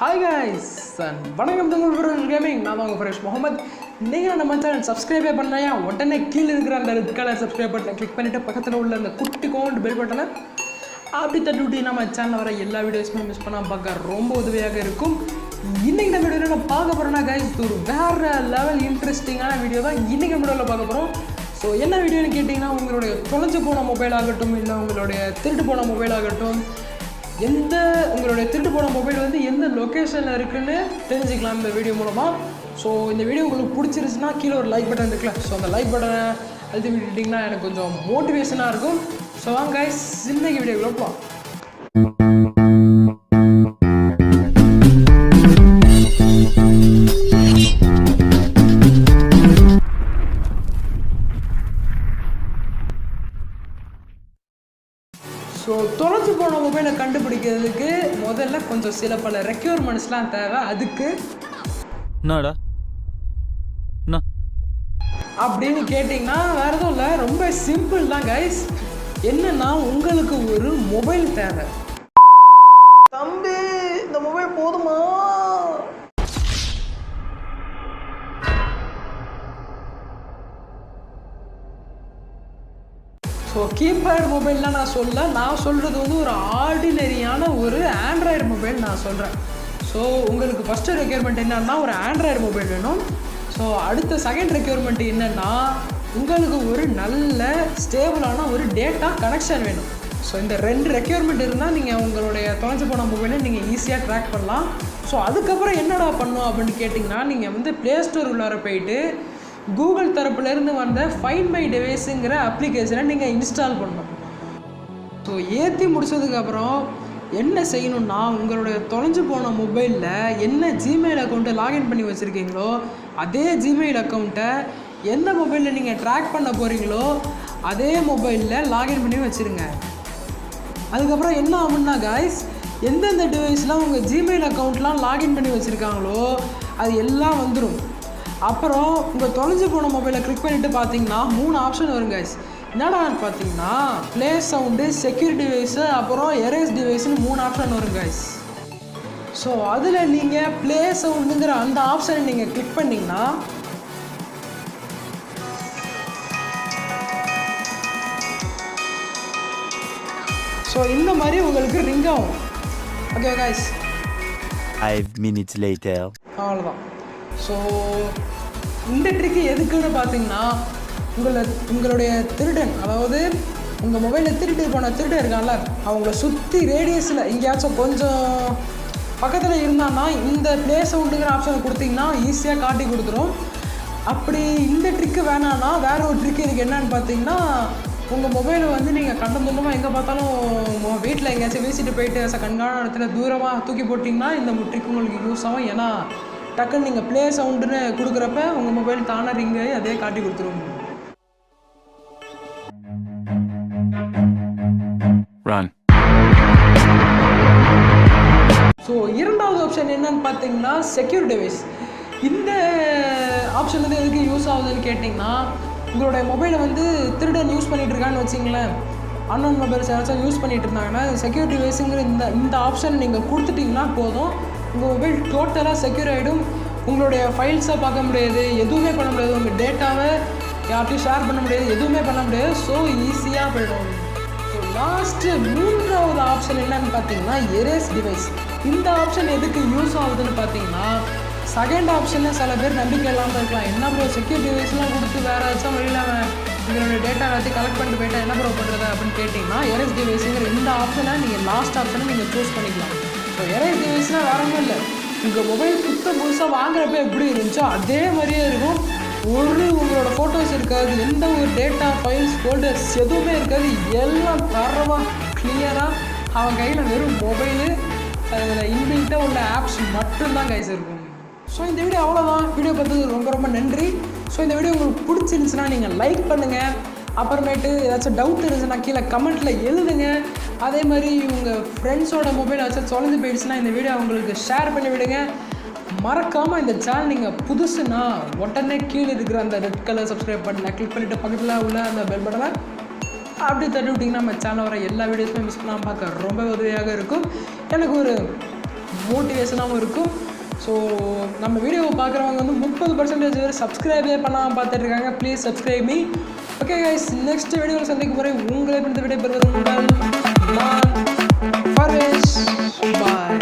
Hi guys and வணக்கம் Tamil gaming. நான் உங்கள் ஃப்ரெஷ் முகமது. நீங்கள் நம்ம சேனல் சப்ஸ்கிரைபே பண்ணலையா? உடனே கீழே இருக்கிற அந்த ரெட் கலர் சப்ஸ்கிரைப் பட்டனை கிளிக் பண்ணிவிட்டு பக்கத்தில் உள்ள அந்த குட்டி கோண்ட் பெல் பட்டனை அப்படி தட்டி விட்டு நம்ம சேனலில் வர எல்லா வீடியோஸுமே மிஸ் பண்ணாமல் பார்க்க ரொம்ப உதவியாக இருக்கும். இன்றைக்கி நம்ம வீடியோவில் நான் பார்க்க போகிறோன்னா கைஸ், இது ஒரு வேறு லெவல் இன்ட்ரெஸ்டிங்கான வீடியோ தான் இன்றைக்கி நம்ம வீடியோவில் பார்க்க போகிறோம். ஸோ என்ன வீடியோன்னு கேட்டிங்கன்னா, உங்களுடைய தொலைஞ்சு போன மொபைல் ஆகட்டும், இல்லை உங்களுடைய திருட்டு போன மொபைல் ஆகட்டும், உங்களுடைய திருட்டு போன மொபைல் வந்து எந்த லொக்கேஷனில் இருக்குன்னு தெரிஞ்சுக்கலாம் இந்த வீடியோ மூலமாக. ஸோ இந்த வீடியோ உங்களுக்கு பிடிச்சிருச்சுன்னா கீழே ஒரு லைக் பட்டன் இருக்குல்ல, ஸோ அந்த லைக் பட்டனை அழுத்தி விட்டுட்டிங்கன்னா எனக்கு கொஞ்சம் மோட்டிவேஷனாக இருக்கும். ஸோ வாங்க கைஸ், இன்னைக்கு வீடியோக்குள்ள போகலாம். ஸோ தொலைச்சி போன மொபைலை கண்டுபிடிக்கிறதுக்கு முதல்ல கொஞ்சம் சில பல ரெக்யூர்மெண்ட்ஸ்லாம் தேவை. அதுக்கு அப்படின்னு கேட்டிங்கன்னா வேறு எதுவும் இல்லை, ரொம்ப சிம்பிள் தான் கைஸ். என்னன்னா, உங்களுக்கு ஒரு மொபைல் தேவை. தம்பி, இந்த மொபைல் போதுமா? ஸோ கீபேட் மொபைல்லாம் நான் சொல்கிறது வந்து ஒரு ஆர்டினரியான ஒரு ஆண்ட்ராய்டு மொபைல் நான் சொல்கிறேன். ஸோ உங்களுக்கு ஃபஸ்ட்டு ரெக்யர்மெண்ட் என்னன்னா, ஒரு ஆண்ட்ராய்டு மொபைல் வேணும். ஸோ அடுத்த செகண்ட் ரெக்யர்மெண்ட் என்னென்னா, உங்களுக்கு ஒரு நல்ல ஸ்டேபிளான ஒரு டேட்டா கனெக்ஷன் வேணும். ஸோ இந்த ரெண்டு ரெக்யர்மெண்ட் இருந்தால் நீங்கள் உங்களுடைய தொலைஞ்சு போன மொபைலை நீங்கள் ஈஸியாக ட்ராக் பண்ணலாம். ஸோ அதுக்கப்புறம் என்னடா பண்ணும் அப்படின்னு கேட்டிங்கன்னா, நீங்கள் வந்து ப்ளே ஸ்டோர் உள்ளார போயிட்டு கூகுள் தரப்புலேருந்து வந்த ஃபைண்ட் மை டிவைஸுங்கிற அப்ளிகேஷனை நீங்கள் இன்ஸ்டால் பண்ணணும். ஸோ ஏற்றி முடிச்சதுக்கப்புறம் என்ன செய்யணுன்னா, உங்களுடைய தொலைஞ்சு போன மொபைலில் என்ன ஜிமெயில் அக்கௌண்ட்டை லாகின் பண்ணி வச்சுருக்கீங்களோ அதே ஜிமெயில் அக்கௌண்ட்டை எந்த மொபைலில் நீங்கள் ட்ராக் பண்ண போகிறீங்களோ அதே மொபைலில் லாகின் பண்ணி வச்சுருங்க. அதுக்கப்புறம் என்ன ஆகும்னா கைஸ், எந்தெந்த டிவைஸ்லாம் உங்கள் ஜிமெயில் அக்கௌண்ட்லாம் லாகின் பண்ணி வச்சுருக்காங்களோ அது எல்லாம் வந்துடும். அப்புறம் உங்கள் தொலைஞ்சு போன மொபைலை கிளிக் பண்ணிவிட்டு பார்த்தீங்கன்னா 3 ஆப்ஷன் வரும் கைஸ். என்னடான்னு பார்த்தீங்கன்னா, ப்ளே சவுண்டு, செக்யூர் டிவைஸு, அப்புறம் எரேஸ் டிவைஸ்னு 3 ஆப்ஷன் வரும் கைஸ். ஸோ அதில் நீங்கள் ப்ளே சவுண்டுங்கிற அந்த ஆப்ஷனை நீங்கள் கிளிக் பண்ணிங்கன்னா ஸோ இந்த மாதிரி உங்களுக்கு ரிங் ஆகும். Okay guys, 5 minutes later. அவ்வளோதான். ஸோ இந்த ட்ரிக்கு எதுக்குன்னு பார்த்தீங்கன்னா, உங்களுடைய திருடன், அதாவது உங்கள் மொபைலில் திருட்டு போன திருடன் இருக்கான்ல, அவங்கள சுற்றி ரேடியஸில் எங்கேயாச்சும் கொஞ்சம் பக்கத்தில் இருந்தான்னா இந்த ப்ளே சவுண்டுங்கிற ஆப்ஷனை கொடுத்தீங்கன்னா ஈஸியாக காட்டி கொடுத்துரும். அப்படி இந்த ட்ரிக்கு வேணான்னா வேறு ஒரு ட்ரிக்கு இதுக்கு என்னன்னு பார்த்தீங்கன்னா, உங்கள் மொபைலை வந்து நீங்கள் கண்டந்துண்டமாக எங்கே பார்த்தாலும் வீட்டில் எங்கேயாச்சும் வீசிட்டு போயிட்டு கண்காண இடத்துல தூரமாக தூக்கி போட்டிங்கன்னா இந்த ட்ரிக் உங்களுக்கு யூஸ் ஆகும். ஏன்னா டக்குன்னு நீங்கள் ப்ளே சவுண்டுன்னு கொடுக்குறப்ப உங்கள் மொபைல் தானே ரிங்கு அதே காட்டி கொடுத்துருவோம். ஸோ இரண்டாவது ஆப்ஷன் என்னன்னு பார்த்தீங்கன்னா, செக்யூர் டிவைஸ். இந்த ஆப்ஷன் வந்து எதுக்கு யூஸ் ஆகுதுன்னு கேட்டிங்கன்னா, உங்களுடைய மொபைலை வந்து திருடன் யூஸ் பண்ணிகிட்டு இருக்கான்னு வச்சிங்களேன், அன்னோன் மொபைல்ஸ் யாராச்சும் யூஸ் பண்ணிகிட்டு இருந்தாங்கன்னா செக்யூர் டிவைஸுங்கிற இந்த ஆப்ஷன் நீங்கள் கொடுத்துட்டிங்கன்னா போதும், உங்கள் மொபைல் டோட்டலாக செக்யூர் ஆகிடும். உங்களுடைய ஃபைல்ஸை பார்க்க முடியாது, எதுவுமே பண்ண முடியாது, உங்கள் டேட்டாவை யார்ட்டையும் ஷேர் பண்ண முடியாது, எதுவுமே பண்ண முடியாது. ஸோ ஈஸியாக போய்டும். ஸோ லாஸ்ட்டு 3வது ஆப்ஷன் என்னன்னு பார்த்தீங்கன்னா, எரேஸ் டிவைஸ். இந்த ஆப்ஷன் எதுக்கு யூஸ் ஆகுதுன்னு பார்த்தீங்கன்னா, செகண்ட் ஆப்ஷனில் சில பேர் நம்பிக்கை இல்லாமல் இருக்கலாம். என்ன ப்ரோ செக்யூர் டிவைஸ்லாம் கொடுத்து வேறு ஏதாச்சும் வழியில் உங்களுடைய டேட்டா எல்லாத்தையும் கலெக்ட் பண்ணிட்டு போயிட்டா என்ன ப்ரோ பண்ணுறது அப்படின்னு கேட்டிங்கன்னா, எரேஸ் டிவைஸுங்கிற இந்த ஆப்ஷனை நீங்கள் லாஸ்ட் ஆப்ஷனை நீங்கள் சூஸ் பண்ணிக்கலாம். ஸோ எரேஸ் டிவைஸ்னால் வேறு ஒன்றும் இல்லை, உங்கள் மொபைல் புதுசாக வாங்குறப்ப எப்படி இருந்துச்சோ அதே மாதிரியே இருக்கும். உங்களோட ஃபோட்டோஸ் இருக்காது, எந்த ஒரு டேட்டா ஃபைல்ஸ் ஃபோல்டர்ஸ் எதுவுமே இருக்காது, எல்லாம் தரமாக கிளியராக அவன் கையில் வெறும் மொபைலு, அதில் இன்பில்ட்டாக உள்ள ஆப்ஸ் மட்டும்தான் கைஸ் இருக்கும். ஸோ இந்த வீடியோ அவ்வளோதான். வீடியோ பார்த்தது ரொம்ப ரொம்ப நன்றி. ஸோ இந்த வீடியோ உங்களுக்கு பிடிச்சிருந்துச்சுன்னா நீங்கள் லைக் பண்ணுங்கள். அப்புறமேட்டு ஏதாச்சும் டவுட் இருந்துச்சுன்னா கீழே கமெண்ட்டில் எழுதுங்க. அதே மாதிரி உங்கள் ஃப்ரெண்ட்ஸோட மொபைல் ஏதாச்சும் தொலைஞ்சு போயிடுச்சுன்னா இந்த வீடியோ அவங்களுக்கு ஷேர் பண்ணி விடுங்க. மறக்காமல் இந்த சேனல் நீங்கள் புதுசுன்னா உடனே கீழே இருக்கிற அந்த ரெட் கலர் சப்ஸ்கிரைப் பட்டனை கிளிக் பண்ணிவிட்டு பக்கத்தில் உள்ள அந்த பெல் பட்டனை அப்படி தட்டி விட்டிங்கன்னா நம்ம சேனல் வர எல்லா வீடியோஸுமே மிஸ் பண்ணாமல் பார்க்க ரொம்ப உதவியாக இருக்கும். எனக்கு ஒரு மோட்டிவேஷனாகவும் இருக்கும். ஸோ நம்ம வீடியோவை பார்க்குறவங்க வந்து 30% பேர் சப்ஸ்கிரைபே பண்ணாமல் பார்த்துட்ருக்காங்க. Please subscribe me. Okay guys, next வீடியோவில் சந்திக்கும் முறை உங்களை இந்த விடை பெறுவது உங்கள் நான் ஃபரேஷ். பாய்.